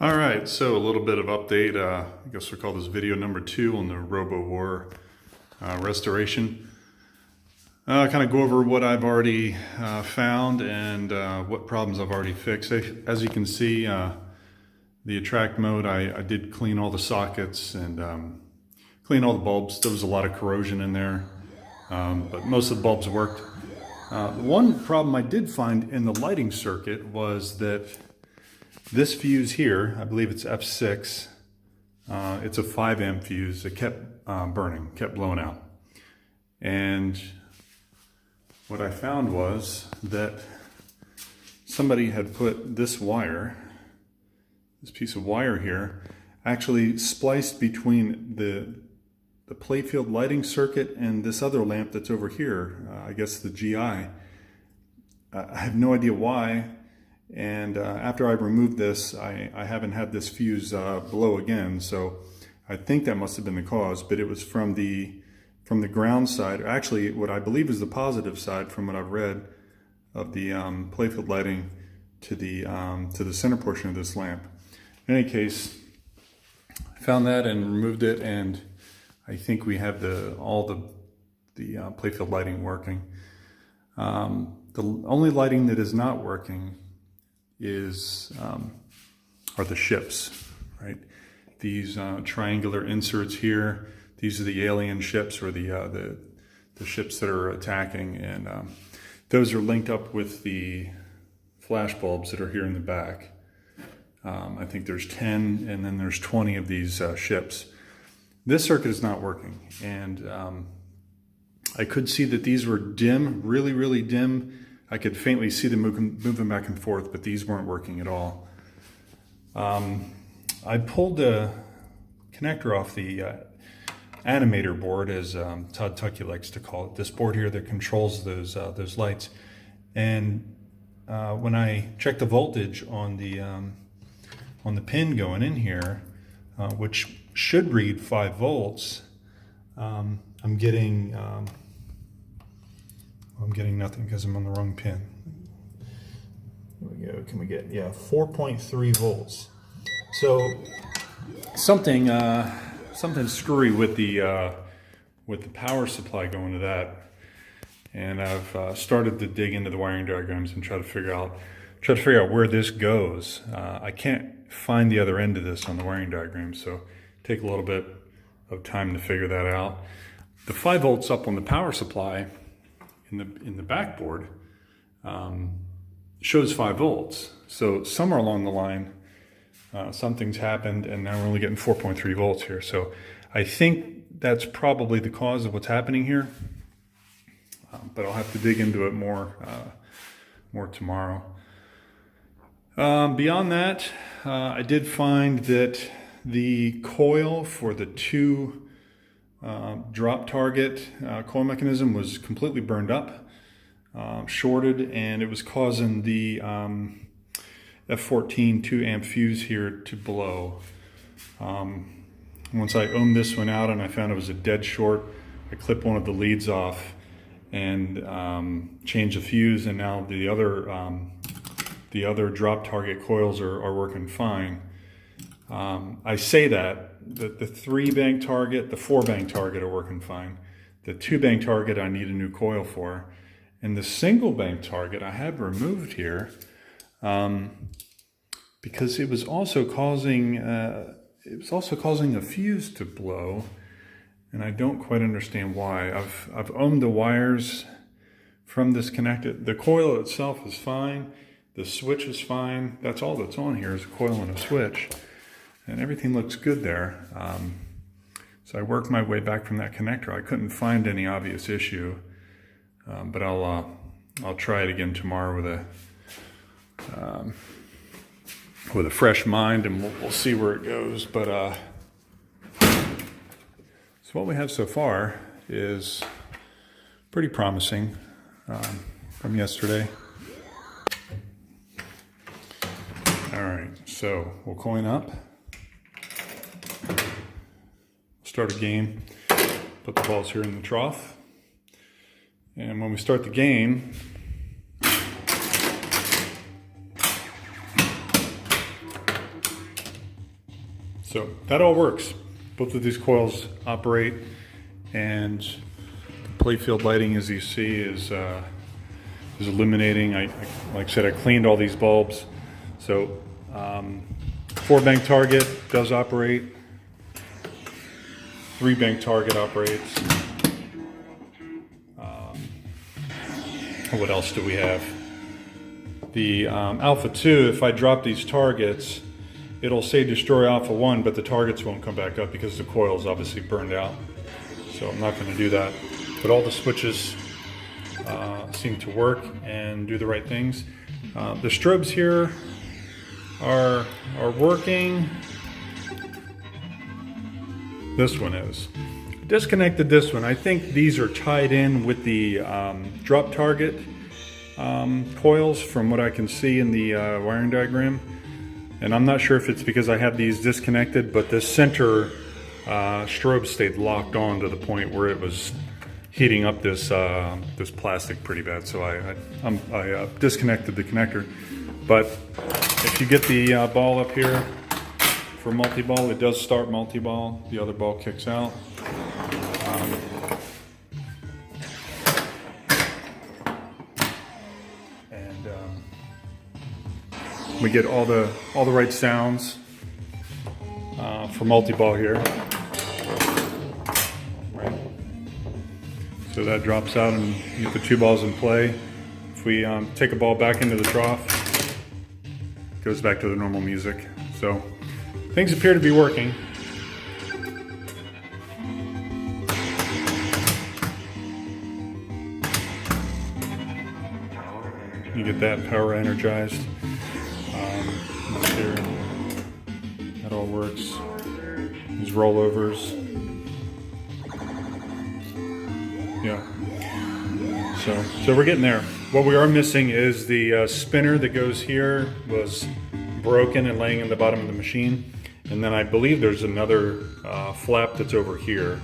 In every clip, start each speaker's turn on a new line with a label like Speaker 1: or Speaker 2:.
Speaker 1: All right, so a little bit of update. I guess we'll call this video number 2 on the robo-war restoration. Kind of go over what I've already found and what problems I've already fixed. As you can see, the attract mode, I did clean all the sockets and clean all the bulbs. There was a lot of corrosion in there, but most of the bulbs worked. One problem I did find in the lighting circuit was that this fuse here, I believe it's F6, it's a 5 amp fuse. It kept burning, kept blowing out. And what I found was that somebody had put this wire, this piece of wire here, actually spliced between the playfield lighting circuit and this other lamp that's over here, I guess the GI. I have no idea why. And after I removed this, I haven't had this fuse blow again, so I think that must have been the cause. But it was from the ground side, actually what I believe is the positive side from what I've read of the playfield lighting to the center portion of this lamp. In any case, I found that and removed it, and I think we have all the playfield lighting working. The only lighting that is not working are the ships, right? These triangular inserts here, these are the alien ships, or the ships that are attacking, and those are linked up with the flash bulbs that are here in the back. I think there's 10 and then there's 20 of these ships. This circuit is not working, and I could see that these were dim, really dim. I could faintly see them moving back and forth, but these weren't working at all. I pulled the connector off the animator board, as Todd Tuckey likes to call it. This board here that controls those lights. And when I checked the voltage on the pin going in here, which should read 5 volts, I'm getting nothing because I'm on the wrong pin. Here we go. Can we get, yeah, 4.3 volts. So something screwy with the power supply going to that. And I've started to dig into the wiring diagrams and try to figure out where this goes. I can't find the other end of this on the wiring diagram, so take a little bit of time to figure that out. The 5 volts up on the power supply in the backboard shows 5 volts. So somewhere along the line, something's happened, and now we're only getting 4.3 volts here. So I think that's probably the cause of what's happening here. But I'll have to dig into it more tomorrow. Beyond that, I did find that the coil for the 2 drop target coil mechanism was completely burned up, shorted, and it was causing the F14 2 amp fuse here to blow. Once I ohmed this one out and I found it was a dead short, I clipped one of the leads off and changed the fuse, and now the other drop target coils are working fine. I say that the 3-bank target, the 4-bank target are working fine. The 2-bank target I need a new coil for, and the single-bank target I have removed here because it was also causing a fuse to blow, and I don't quite understand why. I've ohmed the wires from this connected. The coil itself is fine. The switch is fine. That's all that's on here is a coil and a switch. And everything looks good there. So I worked my way back from that connector. I couldn't find any obvious issue, but I'll try it again tomorrow with a fresh mind, and we'll see where it goes. But so what we have so far is pretty promising from yesterday. All right, so we'll coin up. Start a game, put the balls here in the trough, and when we start the game, So that all works. Both of these coils operate, and the playfield lighting, as you see, is illuminating. Like I said, I cleaned all these bulbs. So 4-bank target does operate. 3-bank target operates. What else do we have? The Alpha 2, if I drop these targets, it'll say destroy Alpha 1, but the targets won't come back up because the coil is obviously burned out. So I'm not going to do that. But all the switches seem to work and do the right things. The strobes here are working. This one is. Disconnected this one. I think these are tied in with the drop target coils from what I can see in the wiring diagram. And I'm not sure if it's because I have these disconnected, but this center strobe stayed locked on to the point where it was heating up this this plastic pretty bad. So I disconnected the connector. But if you get the ball up here for multi-ball, it does start multi-ball. The other ball kicks out. We get all the right sounds for multi-ball here. Right. So that drops out and you get the 2 balls in play. If we take a ball back into the trough, it goes back to the normal music. So things appear to be working. You get that power energized. Here, that all works. These rollovers. Yeah. So we're getting there. What we are missing is the spinner that goes here was broken and laying in the bottom of the machine. And then I believe there's another flap that's over here.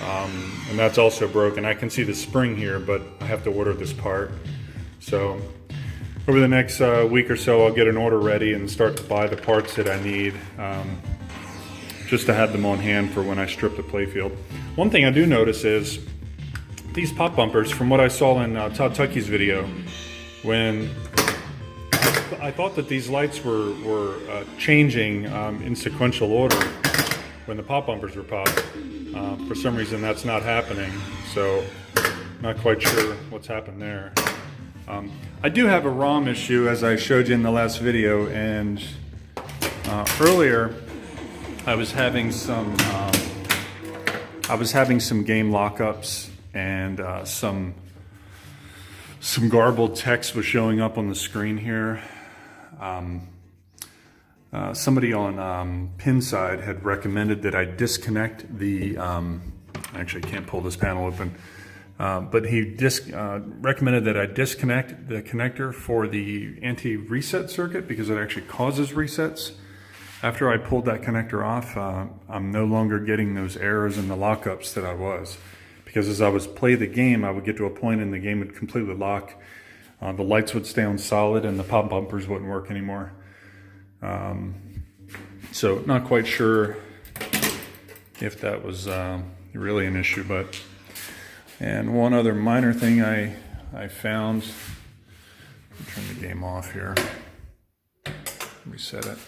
Speaker 1: And that's also broken. I can see the spring here, but I have to order this part. So over the next week or so, I'll get an order ready and start to buy the parts that I need, just to have them on hand for when I strip the playfield. One thing I do notice is these pop bumpers, from what I saw in Todd Tuckey's video, when I thought that these lights were changing in sequential order when the pop bumpers were popped. For some reason that's not happening, so not quite sure what's happened there. I do have a ROM issue, as I showed you in the last video, and earlier I was having some game lockups, and some garbled text was showing up on the screen here. Somebody on Pinside had recommended that I disconnect the. Actually, I can't pull this panel open. But he recommended that I disconnect the connector for the anti-reset circuit because it actually causes resets. After I pulled that connector off, I'm no longer getting those errors in the lockups that I was. Because as I would play the game, I would get to a point in the game would completely lock. The lights would stay on solid and the pop bumpers wouldn't work anymore. So not quite sure if that was really an issue, but. And one other minor thing I found, turn the game off here, reset it,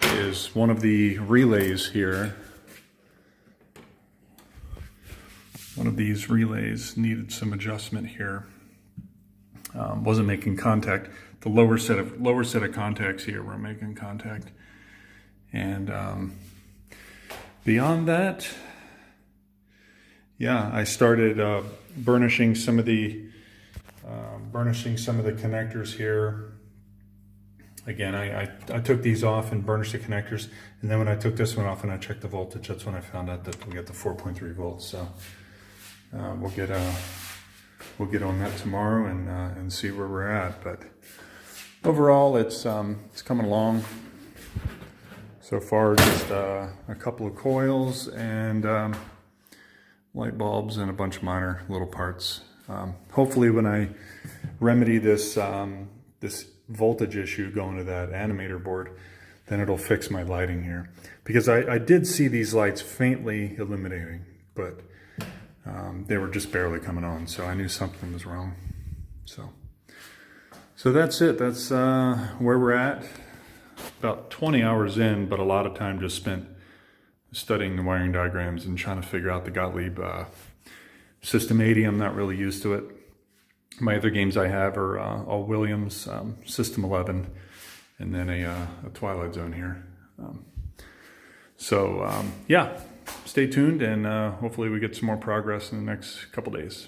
Speaker 1: is one of the relays here. One of these relays needed some adjustment here. Wasn't making contact. The lower set of contacts here were making contact. And beyond that, yeah, I started burnishing some of the connectors here. Again, I took these off and burnished the connectors, and then when I took this one off and I checked the voltage, that's when I found out that we got the 4.3 volts. So we'll get on that tomorrow and see where we're at. But overall, it's coming along. So far, just a couple of coils and light bulbs and a bunch of minor little parts. Hopefully when I remedy this this voltage issue going to that animator board, then it'll fix my lighting here. Because I did see these lights faintly illuminating, but they were just barely coming on, so I knew something was wrong. So that's it. That's where we're at. About 20 hours in, but a lot of time just spent studying the wiring diagrams and trying to figure out the Gottlieb System 80. I'm not really used to it. My other games I have are all Williams, System 11, and then a Twilight Zone here. Yeah, stay tuned, and hopefully we get some more progress in the next couple days.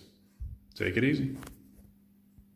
Speaker 1: Take it easy.